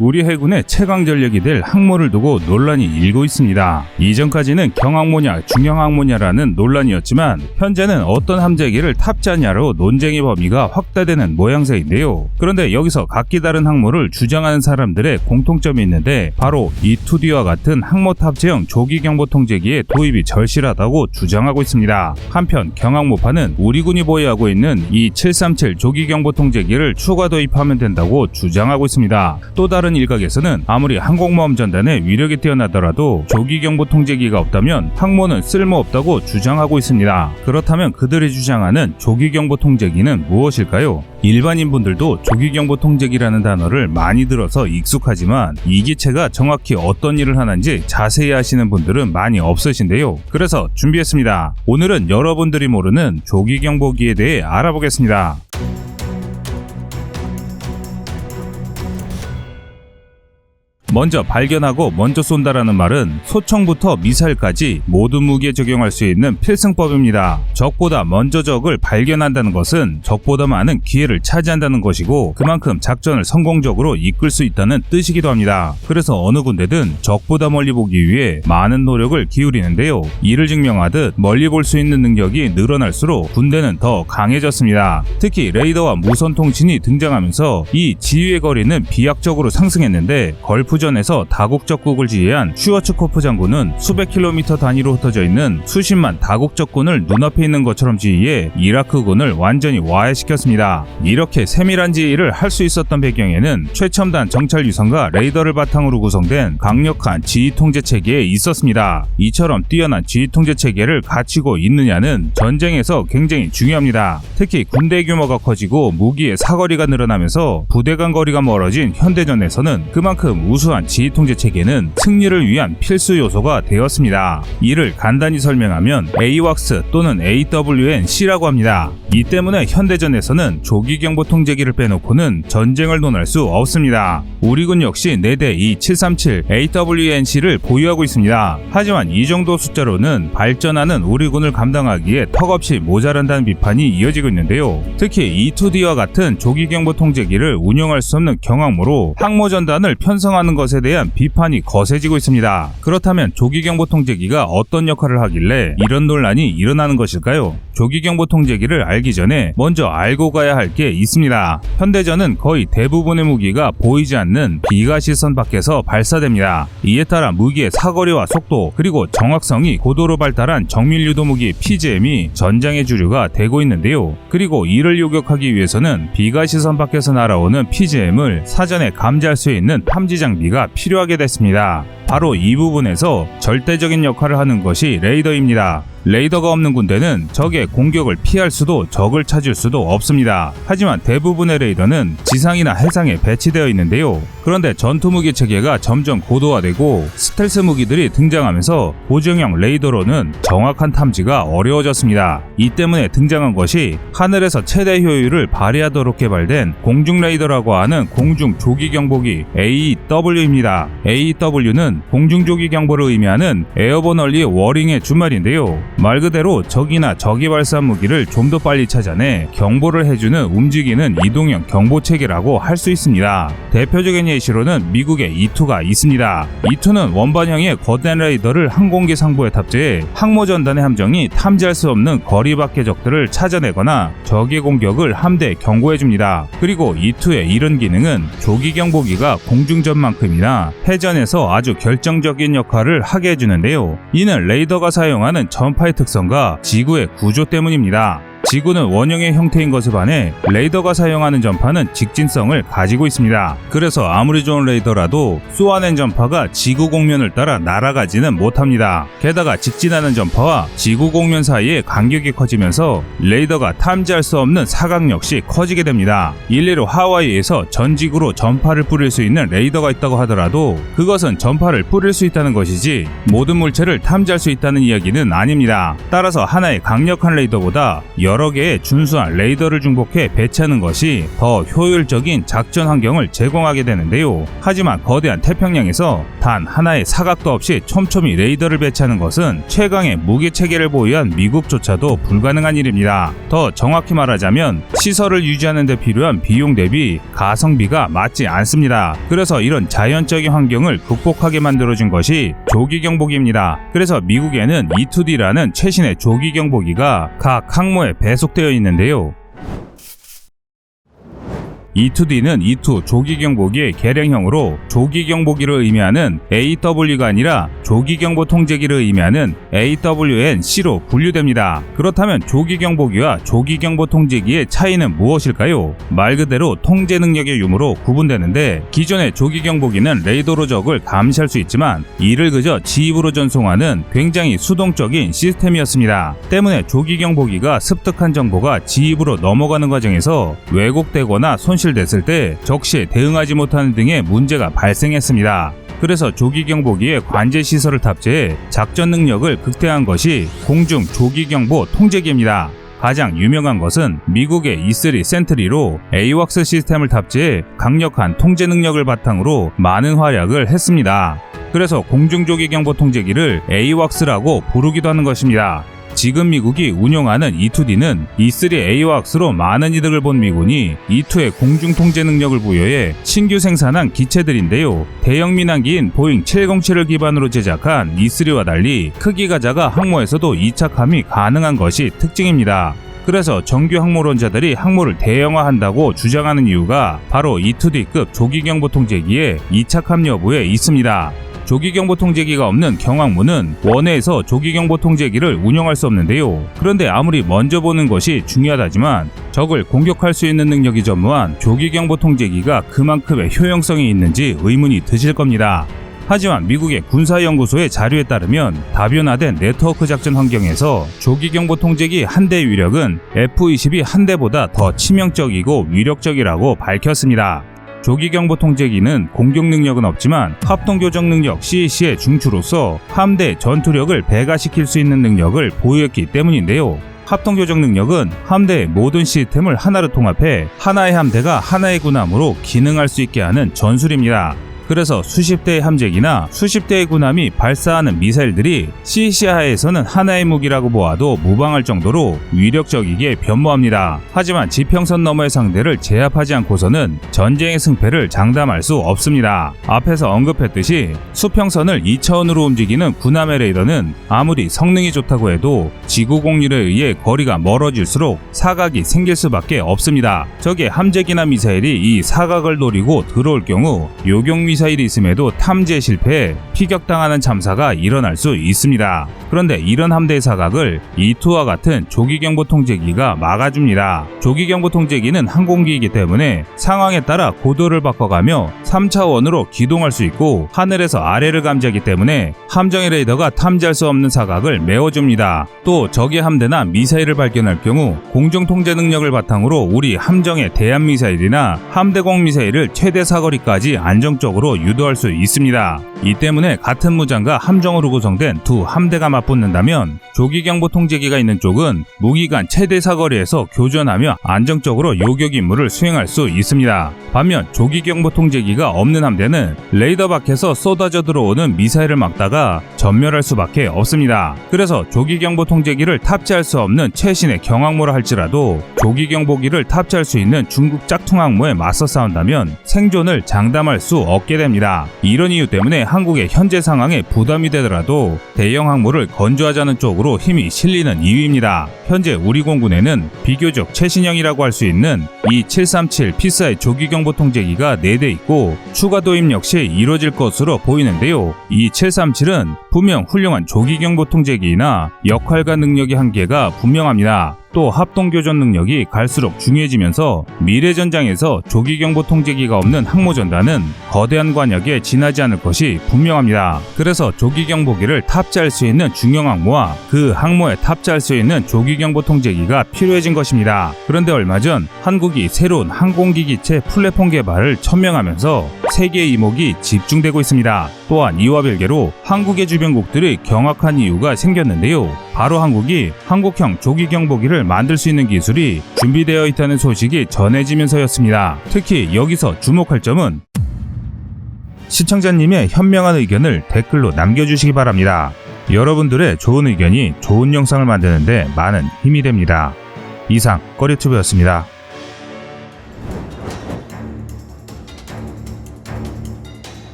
우리 해군의 최강 전력이 될 항모를 두고 논란이 일고 있습니다. 이전까지는 경항모냐 중형항모냐라는 논란이었지만 현재는 어떤 함재기를 탑재하냐로 논쟁의 범위가 확대되는 모양새인데요. 그런데 여기서 각기 다른 항모를 주장하는 사람들의 공통점이 있는데 바로 E2D와 같은 항모 탑재형 조기경보통제기의 도입이 절실하다고 주장하고 있습니다. 한편 경항모파는 우리군이 보유하고 있는 E737 조기경보통제기를 추가 도입하면 된다고 주장하고 있습니다. 또 다른 일각에서는 아무리 항공모함 전단의 위력이 뛰어나더라도 조기경보통제기가 없다면 항모는 쓸모없다고 주장하고 있습니다. 그렇다면 그들이 주장하는 조기경보통제기는 무엇일까요? 일반인분들도 조기경보통제기라는 단어를 많이 들어서 익숙하지만 이 기체가 정확히 어떤 일을 하는지 자세히 아시는 분들은 많이 없으신데요. 그래서 준비했습니다. 오늘은 여러분들이 모르는 조기경보기에 대해 알아보겠습니다. 먼저 발견하고 먼저 쏜다라는 말은 소총부터 미사일까지 모든 무기에 적용할 수 있는 필승법입니다. 적보다 먼저 적을 발견한다는 것은 적보다 많은 기회를 차지한다는 것이고 그만큼 작전을 성공적으로 이끌 수 있다는 뜻이기도 합니다. 그래서 어느 군데든 적보다 멀리 보기 위해 많은 노력을 기울이는데요. 이를 증명하듯 멀리 볼 수 있는 능력이 늘어날수록 군대는 더 강해졌습니다. 특히 레이더와 무선 통신이 등장하면서 이 지휘의 거리는 비약적으로 상승했는데 걸프전에서 다국적국을 지휘한 슈워츠코프 장군은 수백 킬로미터 단위로 흩어져 있는 수십만 다국적군을 눈앞에 있는 것처럼 지휘해 이라크군을 완전히 와해시켰습니다. 이렇게 세밀한 지휘를 할 수 있었던 배경에는 최첨단 정찰 유선과 레이더를 바탕으로 구성된 강력한 지휘 통제 체계에 있었습니다. 이처럼 뛰어난 지휘 통제 체계를 갖추고 있느냐는 전쟁에서 굉장히 중요합니다. 특히 군대 규모가 커지고 무기의 사거리가 늘어나면서 부대 간 거리가 멀어진 현대전에서는 그만큼 우수한 지휘 통제 체계는 승리를 위한 필수 요소가 되었습니다. 이를 간단히 설명하면 AWACS 또는 AWNC라고 합니다. 이 때문에 현대전에서는 조기경보통제기를 빼놓고는 전쟁을 논할 수 없습니다. 우리군 역시 4대 E737 AWNC를 보유하고 있습니다. 하지만 이 정도 숫자로는 발전하는 우리군을 감당하기에 턱없이 모자란다는 비판이 이어지고 있는데요. 특히 E2D와 같은 조기경보통제기를 운영할 수 없는 경항모로 항모전단을 편성하는 것에 대한 비판이 거세지고 있습니다. 그렇다면 조기경보통제기가 어떤 역할을 하길래 이런 논란이 일어나는 것일까요? 조기경보통제기를 알기 전에 먼저 알고 가야 할 게 있습니다. 현대전은 거의 대부분의 무기가 보이지 않는 비가시선 밖에서 발사됩니다. 이에 따라 무기의 사거리와 속도 그리고 정확성이 고도로 발달한 정밀유도 무기 PGM이 전장의 주류가 되고 있는데요. 그리고 이를 요격하기 위해서는 비가시선 밖에서 날아오는 PGM을 사전에 감지할 수 있는 탐지 장비가 필요하게 됐습니다. 바로 이 부분에서 절대적인 역할을 하는 것이 레이더입니다. 레이더가 없는 군대는 적의 공격을 피할 수도 적을 찾을 수도 없습니다. 하지만 대부분의 레이더는 지상이나 해상에 배치되어 있는데요. 그런데 전투무기 체계가 점점 고도화되고 스텔스 무기들이 등장하면서 보정형 레이더로는 정확한 탐지가 어려워졌습니다. 이 때문에 등장한 것이 하늘에서 최대 효율을 발휘하도록 개발된 공중 레이더라고 하는 공중 조기 경보기 AEW입니다. AEW는 공중 조기 경보를 의미하는 에어본 얼리 워링의 준말인데요. 말 그대로 적이나 적이 발사한 무기를 좀 더 빨리 찾아내 경보를 해주는 움직이는 이동형 경보체계라고 할 수 있습니다. 대표적인 예시로는 미국의 E2가 있습니다. E2는 원반형의 거대한 레이더를 항공기 상부에 탑재해 항모전단의 함정이 탐지할 수 없는 거리 밖의 적들을 찾아내거나 적의 공격을 함대에 경고해줍니다. 그리고 E2의 이런 기능은 조기경보기가 공중전만큼이나 해전에서 아주 결정적인 역할을 하게 해주는데요. 이는 레이더가 사용하는 전파의 특성과 지구의 구조 때문입니다. 지구는 원형의 형태인 것에 반해 레이더가 사용하는 전파는 직진성을 가지고 있습니다. 그래서 아무리 좋은 레이더라도 쏘아낸 전파가 지구 공면을 따라 날아가지는 못합니다. 게다가 직진하는 전파와 지구 공면 사이의 간격이 커지면서 레이더가 탐지할 수 없는 사각 역시 커지게 됩니다. 일례로 하와이에서 전 지구로 전파를 뿌릴 수 있는 레이더가 있다고 하더라도 그것은 전파를 뿌릴 수 있다는 것이지 모든 물체를 탐지할 수 있다는 이야기는 아닙니다. 따라서 하나의 강력한 레이더보다 여러 여러 개의 준수한 레이더를 중복해 배치하는 것이 더 효율적인 작전 환경을 제공하게 되는데요. 하지만 거대한 태평양에서 단 하나의 사각도 없이 촘촘히 레이더를 배치하는 것은 최강의 무기 체계를 보유한 미국조차도 불가능한 일입니다. 더 정확히 말하자면 시설을 유지하는 데 필요한 비용 대비 가성비가 맞지 않습니다. 그래서 이런 자연적인 환경을 극복하게 만들어준 것이 조기경보기입니다. 그래서 미국에는 E-2D라는 최신의 조기경보기가 각 항모에 배속되어 있는데요. E-2D는 E2 조기경보기의 개량형으로 조기경보기를 의미하는 AW가 아니라 조기경보통제기를 의미하는 AWNC로 분류됩니다. 그렇다면 조기경보기와 조기경보통제기의 차이는 무엇일까요? 말 그대로 통제 능력의 유무로 구분되는데, 기존의 조기경보기는 레이더로 적을 감시할 수 있지만 이를 그저 지입으로 전송하는 굉장히 수동적인 시스템이었습니다. 때문에 조기경보기가 습득한 정보가 지입으로 넘어가는 과정에서 왜곡되거나 손실됐을 때 적시에 대응하지 못하는 등의 문제가 발생했습니다. 그래서 조기경보기에 관제시설을 탑재해 작전 능력을 극대화한 것이 공중 조기경보 통제기입니다. 가장 유명한 것은 미국의 E3 센트리로 AWACS 시스템을 탑재해 강력한 통제 능력을 바탕으로 많은 활약을 했습니다. 그래서 공중조기경보 통제기를 AWACS라고 부르기도 하는 것입니다. 지금 미국이 운용하는 E-2D는 E3 AWACS로 많은 이득을 본 미군이 E-2의 공중통제 능력을 부여해 신규 생산한 기체들인데요. 대형 민항기인 보잉 707을 기반으로 제작한 E-3와 달리 크기가 작아 항모에서도 이착함이 가능한 것이 특징입니다. 그래서 정규 항모론자들이 항모를 대형화한다고 주장하는 이유가 바로 E-2D급 조기경보 통제기의 이착함 여부에 있습니다. 조기경보 통제기가 없는 경항모는 원해에서 조기경보 통제기를 운영할 수 없는데요. 그런데 아무리 먼저 보는 것이 중요하다지만 적을 공격할 수 있는 능력이 전무한 조기경보 통제기가 그만큼의 효용성이 있는지 의문이 드실 겁니다. 하지만 미국의 군사연구소의 자료에 따르면 다변화된 네트워크 작전 환경에서 조기경보 통제기 한 대의 위력은 F-22 한 대보다 더 치명적이고 위력적이라고 밝혔습니다. 조기경보 통제기는 공격 능력은 없지만 합동교정 능력 CEC의 중추로서 함대 전투력을 배가시킬 수 있는 능력을 보유했기 때문인데요. 합동교정 능력은 함대의 모든 시스템을 하나로 통합해 하나의 함대가 하나의 군함으로 기능할 수 있게 하는 전술입니다. 그래서 수십 대의 함재기나 수십 대의 군함이 발사하는 미사일들이 CEC 하에서는 하나의 무기라고 보아도 무방할 정도로 위력적이게 변모합니다. 하지만 지평선 너머의 상대를 제압하지 않고서는 전쟁의 승패를 장담할 수 없습니다. 앞에서 언급했듯이 수평선을 2차원으로 움직이는 군함의 레이더는 아무리 성능이 좋다고 해도 지구 공률에 의해 거리가 멀어질수록 사각이 생길 수밖에 없습니다. 적의 함재기나 미사일이 이 사각을 노리고 들어올 경우 요격 미사일이 있음에도 탐지에 실패해 피격당하는 참사가 일어날 수 있습니다. 그런데 이런 함대의 사각을 E-2와 같은 조기경보 통제기가 막아줍니다. 조기경보 통제기는 항공기이기 때문에 상황에 따라 고도를 바꿔가며 3차원으로 기동할 수 있고 하늘에서 아래를 감지하기 때문에 함정의 레이더가 탐지할 수 없는 사각을 메워줍니다. 또 적의 함대나 미사일을 발견할 경우 공중 통제 능력을 바탕으로 우리 함정의 대함 미사일이나 함대공 미사일을 최대 사거리까지 안정적으로 유도할 수 있습니다. 이 때문에 같은 무장과 함정으로 구성된 두 함대가 맞붙는다면 조기경보 통제기가 있는 쪽은 무기간 최대 사거리에서 교전하며 안정적으로 요격 임무를 수행할 수 있습니다. 반면 조기경보 통제기가 없는 함대는 레이더 밖에서 쏟아져 들어오는 미사일을 막다가 전멸할 수밖에 없습니다. 그래서 조기경보 통제기를 탑재할 수 없는 최신의 경항모라 할지라도 조기경보기를 탑재할 수 있는 중국 짝퉁 항모에 맞서 싸운다면 생존을 장담할 수 없게 됩니다. 이런 이유 때문에 한국의 현재 상황에 부담이 되더라도 대형 항모를 건조하자는 쪽으로 힘이 실리는 이유입니다. 현재 우리 공군에는 비교적 최신형이라고 할 수 있는 E-737 피스아의 조기경보 통제기가 4대 있고 추가 도입 역시 이루어질 것으로 보이는데요. E-737은 분명 훌륭한 조기경보 통제기이나 역할과 능력의 한계가 분명합니다. 또 합동교전 능력이 갈수록 중요해지면서 미래 전장에서 조기경보 통제기가 없는 항모전단은 거대한 관역에 지나지 않을 것이 분명합니다. 그래서 조기경보기를 탑재할 수 있는 중형 항모와 그 항모에 탑재할 수 있는 조기경보 통제기가 필요해진 것입니다. 그런데 얼마 전 한국이 새로운 항공기 기체 플랫폼 개발을 천명하면서 세계의 이목이 집중되고 있습니다. 또한 이와 별개로 한국의 주변국들이 경악한 이유가 생겼는데요. 바로 한국이 한국형 조기경보기를 영상들을 만들 수 있는 기술이 준비되어 있다는 소식이 전해지면서였습니다. 특히 여기서 주목할 점은 시청자님의 현명한 의견을 댓글로 남겨주시기 바랍니다. 여러분들의 좋은 의견이 좋은 영상을 만드는데 많은 힘이 됩니다. 이상 꺼리튜브였습니다.